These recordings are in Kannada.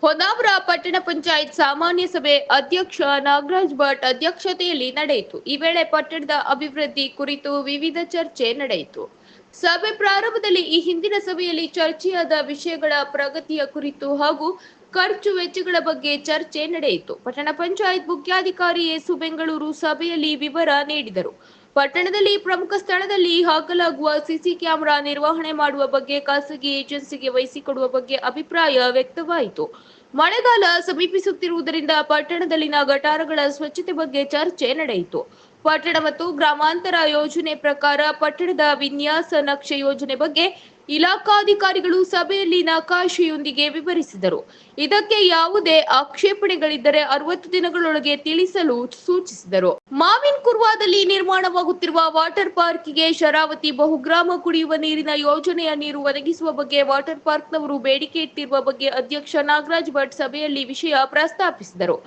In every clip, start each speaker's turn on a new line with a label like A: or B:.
A: ಹೊನ್ನಾವರ ಪಟ್ಟಣ ಪಂಚಾಯತ್ ಸಾಮಾನ್ಯ ಸಭೆ ಅಧ್ಯಕ್ಷ ನಾಗರಾಜ್ ಭಟ್ ಅಧ್ಯಕ್ಷತೆಯಲ್ಲಿ ನಡೆಯಿತು. ಈ ವೇಳೆ ಪಟ್ಟಣದ ಅಭಿವೃದ್ಧಿ ಕುರಿತು ವಿವಿಧ ಚರ್ಚೆ ನಡೆಯಿತು. ಸಭೆ ಪ್ರಾರಂಭದಲ್ಲಿ ಈ ಹಿಂದಿನ ಸಭೆಯಲ್ಲಿ ಚರ್ಚೆಯಾದ ವಿಷಯಗಳ ಪ್ರಗತಿಯ ಕುರಿತು ಹಾಗೂ ಖರ್ಚು ವೆಚ್ಚಗಳ ಬಗ್ಗೆ ಚರ್ಚೆ ನಡೆಯಿತು. ಪಟ್ಟಣ ಪಂಚಾಯತ್ ಮುಖ್ಯಾಧಿಕಾರಿ ಎಸು ಬೆಂಗಳೂರು ಸಭೆಯಲ್ಲಿ ವಿವರ ನೀಡಿದರು. ಪಟ್ಟಣದಲ್ಲಿ ಪ್ರಮುಖ ಸ್ಥಳದಲ್ಲಿ ಹಾಕಲಾಗುವ ಸಿಸಿ ಕ್ಯಾಮೆರಾ ನಿರ್ವಹಣೆ ಮಾಡುವ ಬಗ್ಗೆ ಖಾಸಗಿ ಏಜೆನ್ಸಿಗೆ ವಹಿಸಿಕೊಡುವ ಬಗ್ಗೆ ಅಭಿಪ್ರಾಯ ವ್ಯಕ್ತವಾಯಿತು. ಮಳೆಗಾಲ ಸಮೀಪಿಸುತ್ತಿರುವುದರಿಂದ ಪಟ್ಟಣದಲ್ಲಿನ ಗಟಾರಗಳ ಸ್ವಚ್ಛತೆ ಬಗ್ಗೆ ಚರ್ಚೆ ನಡೆಯಿತು. ಪಟ್ಟಣ ಮತ್ತು ಗ್ರಾಮಾಂತರ ಯೋಜನೆ ಪ್ರಕಾರ ಪಟ್ಟಣದ ವಿನ್ಯಾಸ ನಕ್ಷೆ ಯೋಜನೆ ಬಗ್ಗೆ ಇಲಾಖಾಧಿಕಾರಿಗಳು ಸಭೆಯಲ್ಲಿ ನಕಾಶೆಯೊಂದಿಗೆ ವಿವರಿಸಿದರು. ಇದಕ್ಕೆ ಯಾವುದೇ ಆಕ್ಷೇಪಣೆಗಳಿದ್ದರೆ 60 ದಿನಗಳೊಳಗೆ ತಿಳಿಸಲು ಸೂಚಿಸಿದರು. ಮಾವಿನ ಕುರ್ವಾದಲ್ಲಿ ನಿರ್ಮಾಣವಾಗುತ್ತಿರುವ ವಾಟರ್ ಪಾರ್ಕ್ಗೆ ಶರಾವತಿ ಬಹುಗ್ರಾಮ ಕುಡಿಯುವ ನೀರಿನ ಯೋಜನೆಯ ನೀರು ಒದಗಿಸುವ ಬಗ್ಗೆ ವಾಟರ್ ಪಾರ್ಕ್ನವರು ಬೇಡಿಕೆ ಇಟ್ಟಿರುವ ಬಗ್ಗೆ ಅಧ್ಯಕ್ಷ ನಾಗರಾಜ್ ಭಟ್ ಸಭೆಯಲ್ಲಿ ವಿಷಯ ಪ್ರಸ್ತಾಪಿಸಿದರು.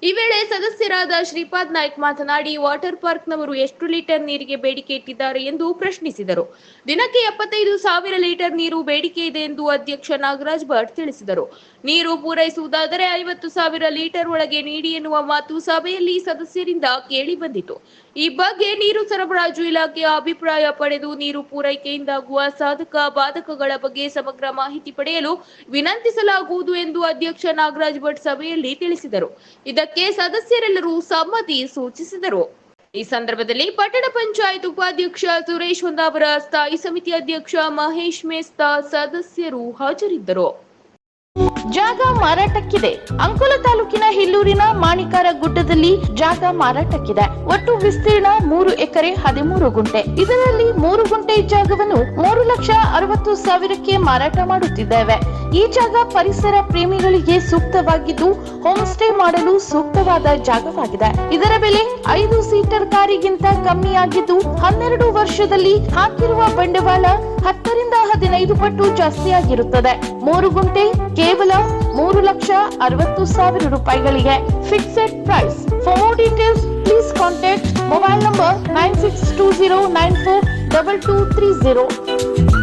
A: ಈ ವೇಳೆ ಸದಸ್ಯರಾದ ಶ್ರೀಪಾದ್ ನಾಯ್ಕ್ ಮಾತನಾಡಿ, ವಾಟರ್ ಪಾರ್ಕ್ನವರು ಎಷ್ಟು ಲೀಟರ್ ನೀರಿಗೆ ಬೇಡಿಕೆ ಇಟ್ಟಿದ್ದಾರೆ ಎಂದು ಪ್ರಶ್ನಿಸಿದರು. ದಿನಕ್ಕೆ 75,000 ಲೀಟರ್ ನೀರು ಬೇಡಿಕೆ ಇದೆ ಎಂದು ಅಧ್ಯಕ್ಷ ನಾಗರಾಜ್ ಭಟ್ ತಿಳಿಸಿದರು. ನೀರು ಪೂರೈಸುವುದಾದರೆ 50,000 ಲೀಟರ್ ಒಳಗೆ ನೀಡಿ ಎನ್ನುವ ಮಾತು ಸಭೆಯಲ್ಲಿ ಸದಸ್ಯರಿಂದ ಕೇಳಿ ಬಂದಿತು. ಈ ಬಗ್ಗೆ ನೀರು ಸರಬರಾಜು ಇಲಾಖೆಯ ಅಭಿಪ್ರಾಯ ಪಡೆದು ನೀರು ಪೂರೈಕೆಯಿಂದಾಗುವ ಸಾಧಕ ಬಾಧಕಗಳ ಬಗ್ಗೆ ಸಮಗ್ರ ಮಾಹಿತಿ ಪಡೆಯಲು ವಿನಂತಿಸಲಾಗುವುದು ಎಂದು ಅಧ್ಯಕ್ಷ ನಾಗರಾಜ್ ಭಟ್ ಸಭೆಯಲ್ಲಿ ತಿಳಿಸಿದರು. ಇದಕ್ಕೆ ಸದಸ್ಯರೆಲ್ಲರೂ ಸಮ್ಮತಿ ಸೂಚಿಸಿದರು. ಈ ಸಂದರ್ಭದಲ್ಲಿ ಪಟ್ಟಣ ಪಂಚಾಯತ್ ಉಪಾಧ್ಯಕ್ಷ ಸುರೇಶ್ ಹೊನ್ನಾವರ, ಸ್ಥಾಯಿ ಸಮಿತಿ ಅಧ್ಯಕ್ಷ ಮಹೇಶ್ ಮೇಸ್ತಾ ಸದಸ್ಯರು ಹಾಜರಿದ್ದರು.
B: ಜಾಗ ಮಾರಾಟಕ್ಕಿದೆ. ಅಂಕೋಲ ತಾಲೂಕಿನ ಹಿಲ್ಲೂರಿನ ಮಾಣಿಕಾರ ಗುಡ್ಡದಲ್ಲಿ ಜಾಗ ಮಾರಾಟಕ್ಕಿದೆ. ಒಟ್ಟು ವಿಸ್ತೀರ್ಣ 3 ಎಕರೆ 13 ಗುಂಟೆ. ಇದರಲ್ಲಿ 3 ಗುಂಟೆ ಜಾಗವನ್ನು 3,60,000ಕ್ಕೆ ಮಾರಾಟ ಮಾಡುತ್ತಿದ್ದೇವೆ. ಈ ಜಾಗ ಪರಿಸರ ಪ್ರೇಮಿಗಳಿಗೆ ಸೂಕ್ತವಾಗಿದ್ದು ಹೋಮ್ ಸ್ಟೇ ಮಾಡಲು ಸೂಕ್ತವಾದ ಜಾಗವಾಗಿದೆ. ಇದರ ಬೆಲೆ 5 ಸೀಟರ್ ಕಾರಿಗಿಂತ ಕಮ್ಮಿಯಾಗಿದ್ದು 12 ವರ್ಷದಲ್ಲಿ ಹಾಕಿರುವ ಬಂಡವಾಳ 10 ರಿಂದ 15 ಪಟ್ಟು ಜಾಸ್ತಿಯಾಗಿರುತ್ತದೆ. 3 ಗುಂಟೆ ಕೇವಲ 3,60,000 ರೂಪಾಯಿಗಳಿಗೆ. Fixed price. For more details please contact mobile number 9620942230.